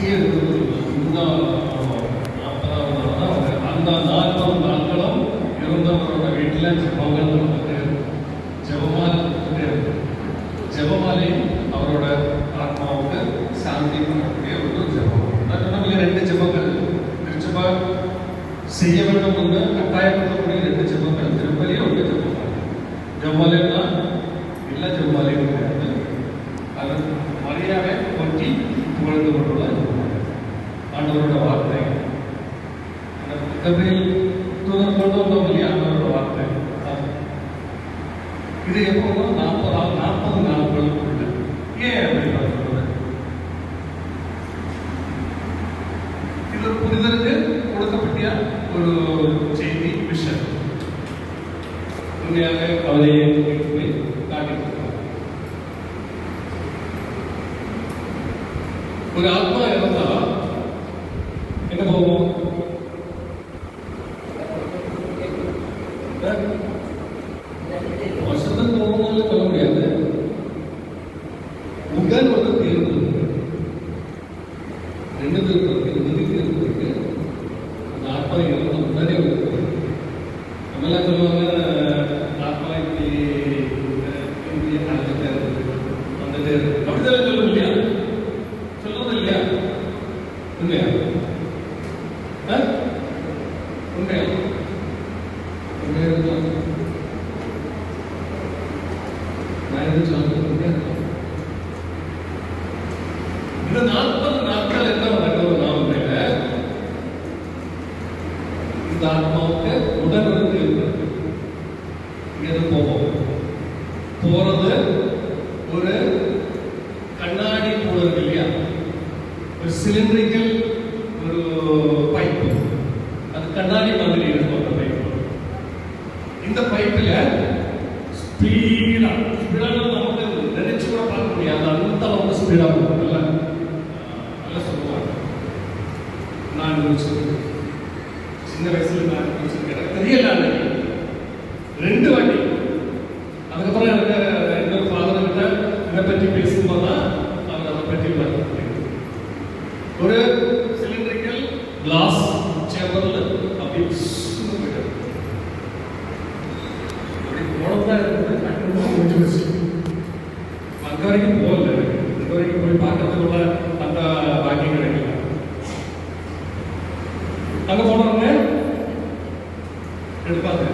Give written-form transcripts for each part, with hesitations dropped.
இங்கே இன்னும் 40வது நாள் தான் அவங்க அந்த 40 நாட்களும் இருந்தவரோட வீட்டில் ஜெபங்கள் நடந்துட்டே இருக்கும். ஜெபமாலையும் அவரோட ஆத்மாவுக்கு சாந்தி பண்ணக்கூடிய ஒரு ஜெபம். நமக்கு 2 ஜெபங்கள் திருச்சபை செய்ய வேண்டும் என்று கட்டாயப்படுத்தக்கூடிய 2 ஜெபங்கள் திருப்பலியே ஒரு ஜெபம். ஜெபமாலைன்னா எல்லா ஜெபமாலையும் கிடையாது. அது மரியாதை பற்றி புகழ்ந்து கொண்டுள்ள ஆண்டவரோட வார்த்தை. கபில் தூதர் கொண்டு வந்தோம் இல்லையா ஆண்டவரோட வார்த்தை. இது எப்போதும் 40 நாட்களுக்குள்ள. ஏன் அப்படின்னு சொல்றது? இது ஒரு புனிதருக்கு கொடுக்கப்பட்ட ஒரு செய்தி விஷயம். உண்மையாக அவரையே போய் காட்டிட்டு ஒரு ஆத்மா இருந்தா என்ன போவோம்? வருஷத்துக்கு போகணும்னு சொல்ல முடியாது. உடல் ஒரு தேர்வு 2 தேர்வு இருக்கு. அந்த ஆத்மா இறந்த முன்னாடி நம்மளாம் சொல்லுவாங்க ஆத்மா இப்படி அந்த தேர்வு அப்படிதான் சொல்ல இல்லையா? சொல்றது இல்லையா? உண்மையா? உண்மையா? உண்மையா இருக்கலாம். நான் எது சொல்றது உண்மையா இருக்கலாம். இந்த 40 நாட்கள் என்ன நடக்கும்? நாம் இந்த ஆத்மாவுக்கு உடல் இருக்கு. எது போவோம்? போறது ஒரு கண்ணாடி கூட இருக்கு இல்லையா? ஒரு சிலிண்டரிக்கல் ஒரு பைப்பு. அது கண்ணாடி மாதிரி இருக்கும். அந்த பைப்பு, இந்த பைப்பில் ஸ்பீடா நமக்கு நினைச்சு கூட பார்க்க முடியாது. அந்த அளவுக்கு ஸ்பீடா போகும்ல. நல்லா சொல்லுவாங்க. நான் சின்ன வயசுல நான் எனக்கு தெரியல. 2 வாட்டி. அதுக்கப்புறம் எனக்கு இன்னொரு ஃபாதர் கிட்ட இதை பற்றி பேசும்போது தான் அவர் அதை பற்றி பார்த்து ஒரு சிலிண்டரிக்கல் கிளாஸ் சேம்பர்ல அப்படி போனதா இருக்குது. அங்க வரைக்கும் போகல. அங்க வரைக்கும் போய் பார்க்கறதுக்குள்ள அந்த பாக்கியம் கிடைக்கல. அங்க போனவங்க எடுப்பாங்க.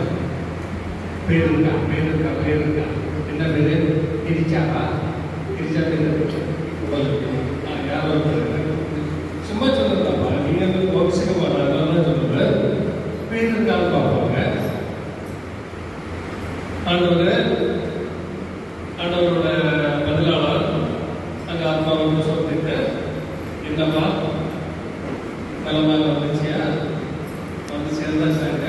பேர் இருக்கா என்ன பேரு? கிரிச்சாவா? கிரிச்சா பேர் சும்மா சொல்றதாப்பா. நீங்க பௌசிக அதெல்லாம் சொல்றது பேர் இருக்கான்னு பார்ப்பாங்க. ஆண்டவரோட பதிலாளர் அங்க ஆத்மாவுக்கு சொல்லிட்டு என்னப்பா நிலமாக வந்துச்சியா? வந்து சேர்ந்தாச்சாங்க.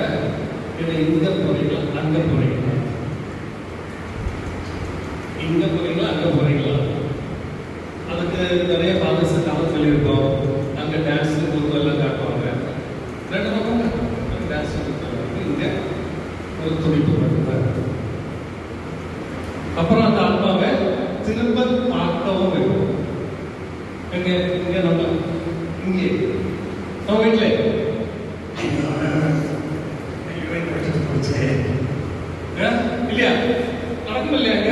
இதை இங்க போறீங்களா அங்க போறீங்களா? இங்க போறீங்களா அங்க போறீங்களா? அதுக்கு நிறைய ஃபாதர்ஸ் கதை சொல்லியிருக்கோம். அங்க டான்ஸ் எல்லாம் காட்டுவாங்க. 2 பக்கம் டான்ஸ் இங்க ஒரு துடிப்பு பண்ணுறாங்க. அப்புறம் அந்த ஆத்மாவை திரும்ப பார்க்கவும் இருக்கும். எங்க இங்க நம்ம இங்கே நம்ம வீட்டில் இல்லையா? நடக்கும் இல்லையாங்க?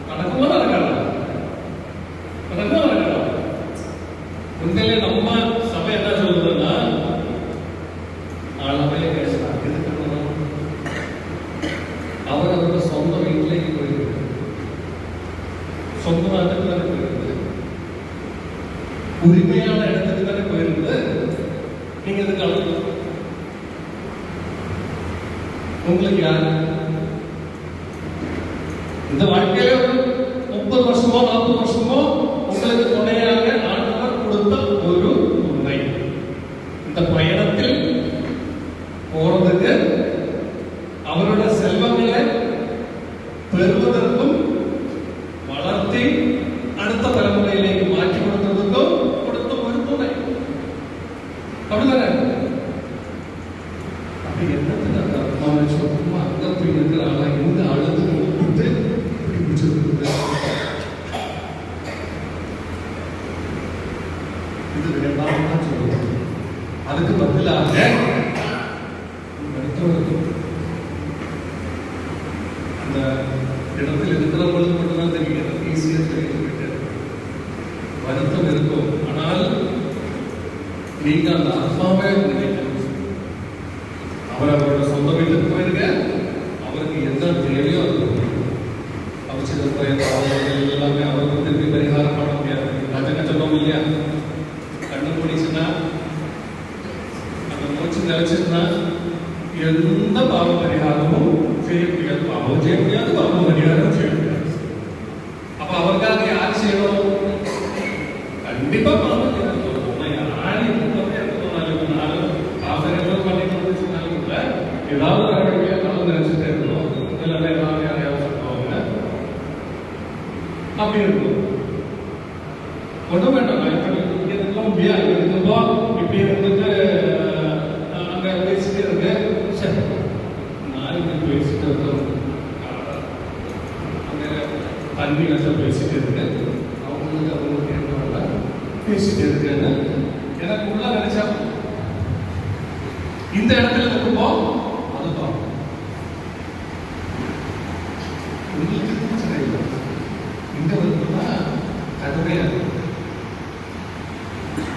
நடக்கும்போது நடக்கலாம். உண்மையிலே நம்ம சபை என்ன சொல்றதுன்னா ஆளவே பேசலாம். அவர் அவரோட சொந்த வீட்டிலேயே போயிருக்கு. சொந்த நாட்டுக்கு தானே போயிருக்கு. உரிமையான இடத்துக்கு தானே போயிருக்கு. நீங்க எதுக்கு அழுத்தலாம்? உங்களுக்கு யாரு இந்த வாழ்க்கையில ஒரு 30 வருஷமோ 40 வருஷமோ உங்களுக்கு துணையாக ஆண்டவர் கொடுத்த ஒரு துணை. இந்த பயணத்தில் போறதுக்கு அவரோட செல்வங்களை பெறுவதற்கும் வளர்த்தி அடுத்த தலைமுறையிലേക്ക് மாற்றி கொடுத்ததுக்கும் கொடுத்த ஒரு துணை. அப்படிதானே? அப்படி என்னத்துக்கு அந்த அம்மாவை சும்மா அங்க போய் இருக்கிற ஆளா இந்த அழுது கொடுத்து இப்படி பிடிச்சிருக்கு. வேண்டாம் தான் சொல்லுவோம். அதுக்கு பதிலாக அந்த இடத்தில் இருக்கிறவங்களுக்கு மட்டும்தான் தெரியும், ஈஸியா தெரிவித்து வருத்தம் இருக்கும். ஆனால் நீங்க அந்த ஆத்மாவே நினைக்கணும். அவர் அவரோட சொந்த வீட்டுக்கு போயிருங்க, அவருக்கு என்ன தேவையோ அது அவர் சில பாவங்கள் எல்லாமே அவருக்கு திருப்பி பரிகாரம் பண்ண முடியாது. ராஜங்க சொன்னோம் இல்லையா, கண்ணு முடிச்சுன்னா அந்த மூச்சு நினைச்சிருந்தா எந்த பாவ பரிகாரமும் செய்ய முடியாது. பாவம் செய்ய முடியாது, பாவ பரிகாரம் செய்ய முடியாது. அப்ப அவருக்காக யார் செய்யணும்? கண்டிப்பா பாவம் செய்யணும். ஏதாவது கடவுளுக்கு கலந்து நினைச்சுட்டே இருக்கணும். இல்லைன்னா எல்லாரும் யாரையாவது சொல்லுவாங்க, அப்படி இருக்கும். ஒன்றும் வேண்டாம், இதெல்லாம் முடியாது. இப்படி இருந்துட்டு அங்க பேசிட்டே இருக்கு. சரி, நான் இப்படி பேசிட்டு இருக்கோம், அங்க அன்பினத்தை பேசிட்டு இருக்கு, அவங்களுக்கு என்ன பேசிட்டு இருக்குன்னு எனக்கு உள்ள நினைச்சா இந்த இடத்துல இருக்கும்போது அதுதான் உங்களுக்கு பிரச்சனை இல்லை. இங்க வருதுன்னா அதுவே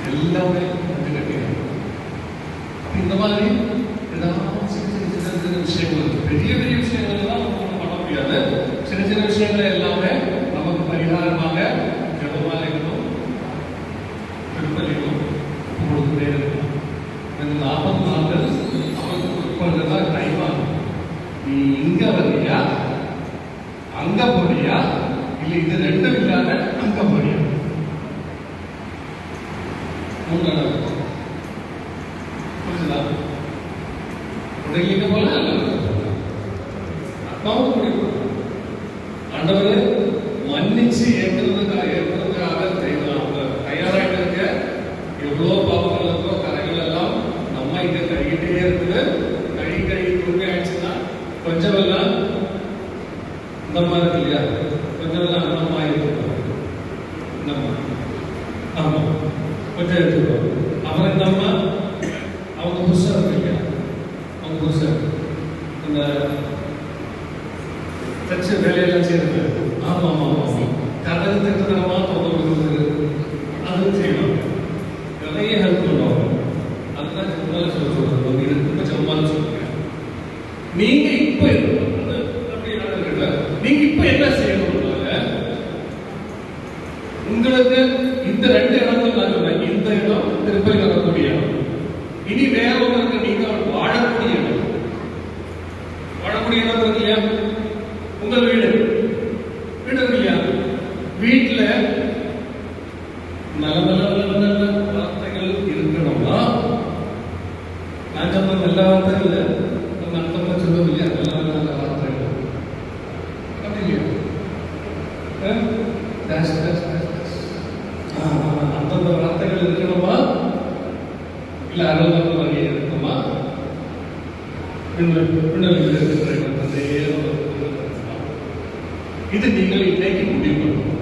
எல்லாமே கட்டிடும். இந்த மாதிரி ஏதாவது சின்ன சின்ன விஷயங்கள், பெரிய பெரிய விஷயங்கள் எல்லாம் நம்ம பண்ண முடியாது. சின்ன சின்ன விஷயங்களை எல்லாமே நமக்கு பரிகாரமாக ஜபமாலைகளும் திருப்பலிகளும் கொடுத்துட்டே இருக்கும். 40 நாட்கள் அவருக்கு கொடுப்பதுதான் டைம் ஆகும். நீ இங்க வரியா, அங்க போறியா, இல்ல இது ரெண்டும் இல்லாத அங்க போறியா? புரிஞ்சுதா? உடலிங்க போல அப்பாவும் முடிவு ஆண்டவரே மன்னிச்சு ஏற்கிறதுக்காக தயாராகிட்டு இருக்க. எவ்வளோ பாவங்கள் இருக்கோ, கரைகள் எல்லாம் நம்ம இங்க கழுகிட்டே இருக்குது. கழுகி தூங்கி ஆயிடுச்சுன்னா கொஞ்சம் எல்லாம் இந்த மாதிரி இருக்கு இல்லையா, கொஞ்சம் எல்லாம் அன்னமா இருக்கு. ஆமா, கொஞ்சம் எடுத்துக்கோ. அப்புறம் இந்த அம்மா அவங்க புதுசா இருக்கு இல்லையா, அவங்க புதுசா இந்த தச்சு வேலையெல்லாம் செய்யறது. ஆமா ஆமா ஆமா, கதவு திட்டத்தனமா தோணுது, அதுவும் செய்யணும். நிறைய ஹெல்ப் பண்ணுவாங்க. அதுதான் ஜென்மல சொல்றது. இது ரொம்ப ஜென்மல சொல்லுங்க. நீங்க இப்ப நீங்க இப்ப என்ன செய்யணும்? உங்களுக்கு இந்த 2 இடங்கள் நான் சொல்றேன். இந்த இடம் திருப்பதி வரக்கூடிய இடம். இனி வேற ஒன்று, நீங்க வாழக்கூடிய இடம். வாழக்கூடிய இடம் இருக்கு இல்லையா, உங்கள் வீடு இருக்கு இல்லையா, வீட்டுல நல்ல நல்ல நல்ல வார்த்தைகள் இருக்கணும்னா, நான் சொன்ன நல்ல வார்த்தைகள் இல்லை, நம்ம அர்த்தம் சொல்லுவோம் இல்லையா, நல்ல நல்ல வார்த்தைகள் அப்படி இல்லையா, அந்தந்த வார்த்தைகள் இருக்கணுமா, இல்ல அறுபது வகை இருக்குமா? இது நீங்கள் இன்னைக்கு முடிவு பண்ணணும்.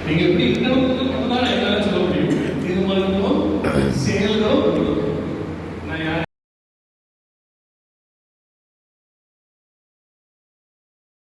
நீங்க எப்படி இருக்கணும் என்னால சொல்ல முடியும். தீர்மானமும் செயல்களும்